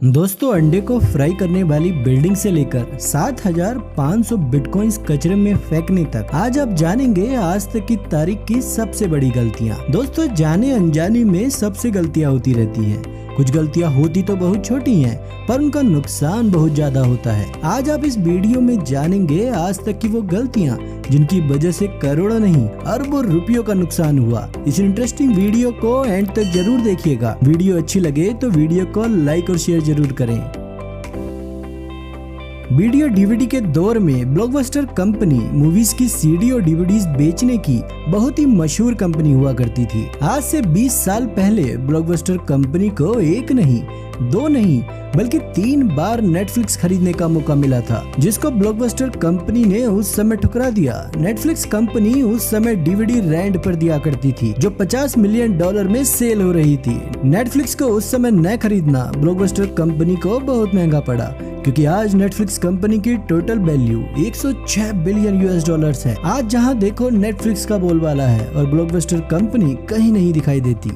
दोस्तों, अंडे को फ्राई करने वाली बिल्डिंग से लेकर 7,500 बिटकॉइंस कचरे में फेंकने तक आज आप जानेंगे आज तक की तारीख की सबसे बड़ी गलतियां। दोस्तों, जाने अनजाने में सबसे गलतियां होती रहती हैं। कुछ गलतियां होती तो बहुत छोटी हैं, पर उनका नुकसान बहुत ज्यादा होता है। आज आप इस वीडियो में जानेंगे आज तक की वो गलतियां जिनकी वजह से करोड़ों नहीं अरबों रुपयों का नुकसान हुआ। इस इंटरेस्टिंग वीडियो को एंड तक जरूर देखिएगा। वीडियो अच्छी लगे तो वीडियो को लाइक और शेयर जरूर करें। वीडियो डीवीडी के दौर में ब्लॉकबस्टर कंपनी मूवीज की सीडी और डीवीडीज बेचने की बहुत ही मशहूर कंपनी हुआ करती थी। आज से 20 साल पहले ब्लॉकबस्टर कंपनी को एक नहीं, दो नहीं बल्कि 3 बार नेटफ्लिक्स खरीदने का मौका मिला था, जिसको ब्लॉकबस्टर कंपनी ने उस समय ठुकरा दिया। नेटफ्लिक्स कंपनी उस समय डीवीडी रेंट पर दिया करती थी, जो $50 मिलियन में सेल हो रही थी। नेटफ्लिक्स को उस समय न खरीदना ब्लॉकबस्टर कंपनी को बहुत महंगा पड़ा, क्योंकि आज नेटफ्लिक्स कंपनी की टोटल वैल्यू $106 बिलियन है। आज जहां देखो नेटफ्लिक्स का बोलबाला है और ब्लॉकबस्टर कंपनी कहीं नहीं दिखाई देती।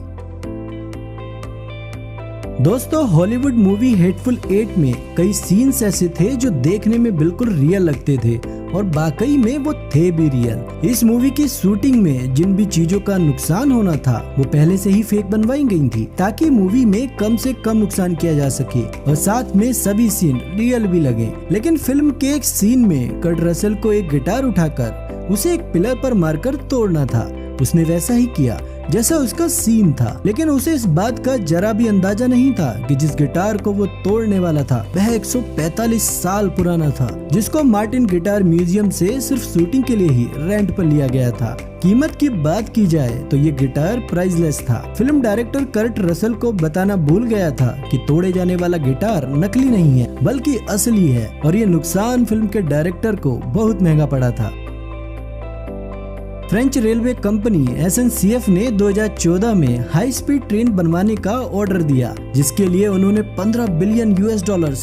दोस्तों, हॉलीवुड मूवी हेटफुल 8 में कई सीन्स ऐसे थे जो देखने में बिल्कुल रियल लगते थे और वाकई में वो थे भी रियल। इस मूवी की शूटिंग में जिन भी चीजों का नुकसान होना था वो पहले से ही फेक बनवाई गई थी, ताकि मूवी में कम से कम नुकसान किया जा सके और साथ में सभी सीन रियल भी लगे। लेकिन फिल्म के एक सीन में कर्ट रसेल को एक गिटार उठाकर उसे एक पिलर पर मारकर तोड़ना था। उसने वैसा ही किया जैसा उसका सीन था, लेकिन उसे इस बात का जरा भी अंदाजा नहीं था कि जिस गिटार को वो तोड़ने वाला था वह 145 साल पुराना था, जिसको मार्टिन गिटार म्यूजियम से सिर्फ शूटिंग के लिए ही रेंट पर लिया गया था। कीमत की बात की जाए तो ये गिटार प्राइसलेस था। फिल्म डायरेक्टर कर्ट रसेल को बताना भूल गया था कि तोड़े जाने वाला गिटार नकली नहीं है बल्कि असली है, और ये नुकसान फिल्म के डायरेक्टर को बहुत महंगा पड़ा था। फ्रेंच रेलवे कंपनी SNCF ने 2014 में हाई स्पीड ट्रेन बनवाने का ऑर्डर दिया, जिसके लिए उन्होंने $15 बिलियन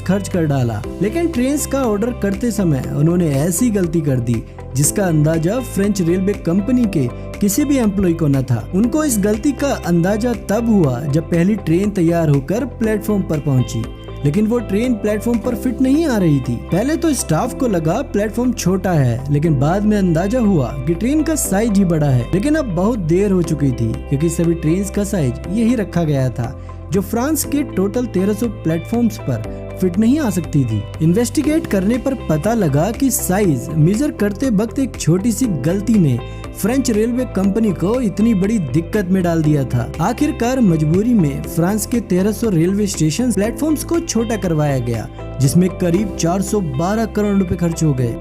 खर्च कर डाला। लेकिन ट्रेन का ऑर्डर करते समय उन्होंने ऐसी गलती कर दी जिसका अंदाजा फ्रेंच रेलवे कंपनी के किसी भी एम्प्लॉय को न था। उनको इस गलती का अंदाजा तब हुआ जब पहली ट्रेन तैयार होकर प्लेटफॉर्म पर पहुंची, लेकिन वो ट्रेन प्लेटफॉर्म पर फिट नहीं आ रही थी। पहले तो स्टाफ को लगा प्लेटफॉर्म छोटा है, लेकिन बाद में अंदाजा हुआ कि ट्रेन का साइज ही बड़ा है। लेकिन अब बहुत देर हो चुकी थी, क्योंकि सभी ट्रेन का साइज यही रखा गया था, जो फ्रांस के टोटल 1300 प्लेटफॉर्म्स पर फिट नहीं आ सकती थी। इन्वेस्टिगेट करने पर पता लगा कि साइज मेजर करते वक्त एक छोटी सी गलती ने फ्रेंच रेलवे कंपनी को इतनी बड़ी दिक्कत में डाल दिया था। आखिरकार मजबूरी में फ्रांस के 1300 रेलवे स्टेशन प्लेटफॉर्म्स को छोटा करवाया गया, जिसमें करीब 412 करोड़ रुपए खर्च हो गए।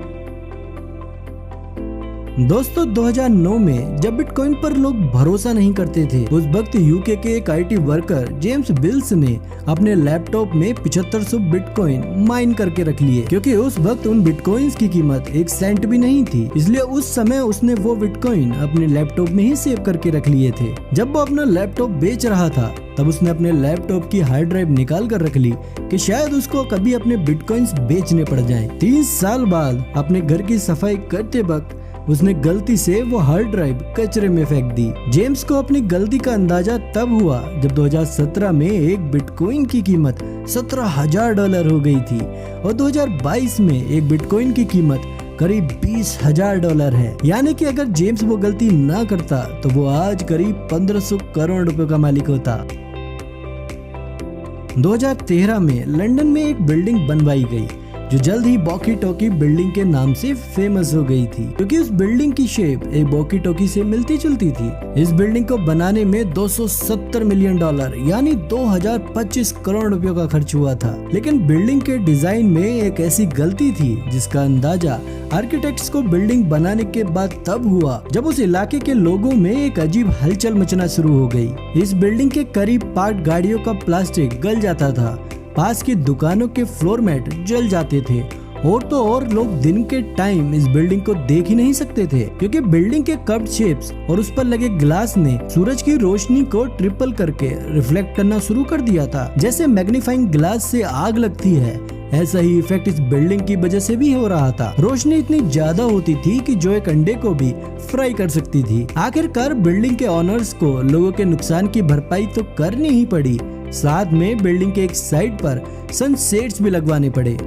दोस्तों, 2009 में जब बिटकॉइन पर लोग भरोसा नहीं करते थे, उस वक्त यूके के एक IT वर्कर जेम्स बिल्स ने अपने लैपटॉप में 7500 बिटकॉइन माइन करके रख लिए, क्योंकि उस वक्त उन बिटकॉइंस की कीमत 1 सेंट भी नहीं थी। इसलिए उस समय उसने वो बिटकॉइन अपने लैपटॉप में ही सेव करके रख लिए थे। जब वो अपना लैपटॉप बेच रहा था, तब उसने अपने लैपटॉप की हार्ड ड्राइव निकाल कर रख ली कि शायद उसको कभी अपने बिटकॉइंस बेचने पड़ जाएं। 30 साल बाद अपने घर की सफाई करते वक्त उसने गलती से वो हार्ड ड्राइव कचरे में फेंक दी। जेम्स को अपनी गलती का अंदाजा तब हुआ जब 2017 में एक बिटकॉइन की कीमत $17,000 हो गई थी और 2022 में एक बिटकॉइन की कीमत करीब $20,000 है। यानी कि अगर जेम्स वो गलती ना करता तो वो आज करीब 1500 करोड़ रुपए का मालिक होता। 2013 में लंदन में एक बिल्डिंग बनवाई गई, जो जल्द ही वॉकी टॉकी बिल्डिंग के नाम से फेमस हो गई थी, क्योंकि उस बिल्डिंग की शेप एक वॉकी टॉकी से मिलती जुलती थी। इस बिल्डिंग को बनाने में $270 मिलियन यानी 2025 करोड़ रुपयों का खर्च हुआ था। लेकिन बिल्डिंग के डिजाइन में एक ऐसी गलती थी जिसका अंदाजा आर्किटेक्ट्स को बिल्डिंग बनाने के बाद तब हुआ जब उस इलाके के लोगों में एक अजीब हलचल मचना शुरू हो गई। इस बिल्डिंग के करीब पार्क गाड़ियों का प्लास्टिक गल जाता था, पास की दुकानों के फ्लोर मैट जल जाते थे, और तो और लोग दिन के टाइम इस बिल्डिंग को देख ही नहीं सकते थे, क्योंकि बिल्डिंग के कर्व्ड शेप्स और उस पर लगे ग्लास ने सूरज की रोशनी को ट्रिपल करके रिफ्लेक्ट करना शुरू कर दिया था। जैसे मैग्नीफाइंग ग्लास से आग लगती है, ऐसा ही इफेक्ट इस बिल्डिंग की वजह से भी हो रहा था। रोशनी इतनी ज्यादा होती थी कि जो एक अंडे को भी फ्राई कर सकती थी। आखिरकार बिल्डिंग के ओनर्स को लोगों के नुकसान की भरपाई तो करनी ही पड़ी, साथ में बिल्डिंग के एक साइड पर सनसेट्स भी लगवाने पड़े।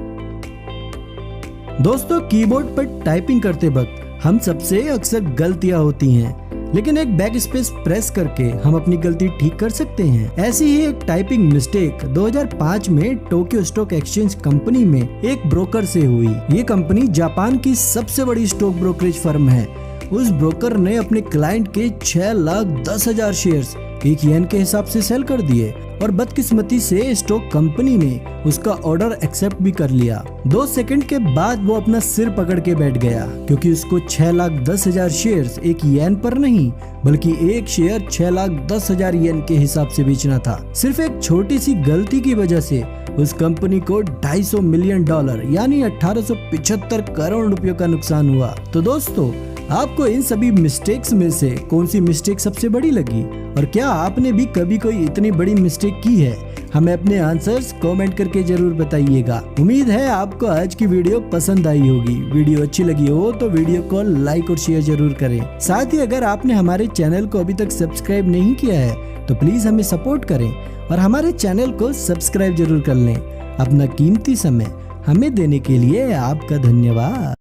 दोस्तों, कीबोर्ड पर टाइपिंग करते वक्त हम सबसे अक्सर गलतियां होती हैं, लेकिन एक बैक स्पेस प्रेस करके हम अपनी गलती ठीक कर सकते हैं। ऐसी ही एक टाइपिंग मिस्टेक 2005 में टोक्यो स्टॉक एक्सचेंज कंपनी में एक ब्रोकर से हुई। ये कंपनी जापान की सबसे बड़ी स्टॉक ब्रोकरेज फर्म है। उस ब्रोकर ने अपने क्लाइंट के 6,10,000 शेयर्स 1 येन के हिसाब से सेल कर दिए और बदकिस्मती से स्टॉक कंपनी ने उसका ऑर्डर एक्सेप्ट भी कर लिया। 2 सेकंड के बाद वो अपना सिर पकड़ के बैठ गया, क्योंकि उसको 6,10,000 शेयर्स 1 येन पर नहीं बल्कि एक शेयर 6,10,000 येन के हिसाब से बेचना था। सिर्फ एक छोटी सी गलती की वजह से उस कंपनी को $250 मिलियन यानी 1875 करोड़ रुपयों का नुकसान हुआ। तो दोस्तों, आपको इन सभी मिस्टेक्स में से कौन सी मिस्टेक सबसे बड़ी लगी, और क्या आपने भी कभी कोई इतनी बड़ी मिस्टेक की है? हमें अपने आंसर्स कमेंट करके जरूर बताइएगा। उम्मीद है आपको आज की वीडियो पसंद आई होगी। वीडियो अच्छी लगी हो तो वीडियो को लाइक और शेयर जरूर करें। साथ ही अगर आपने हमारे चैनल को अभी तक सब्सक्राइब नहीं किया है तो प्लीज हमें सपोर्ट करें और हमारे चैनल को सब्सक्राइब जरूर कर लें। अपना कीमती समय हमें देने के लिए आपका धन्यवाद।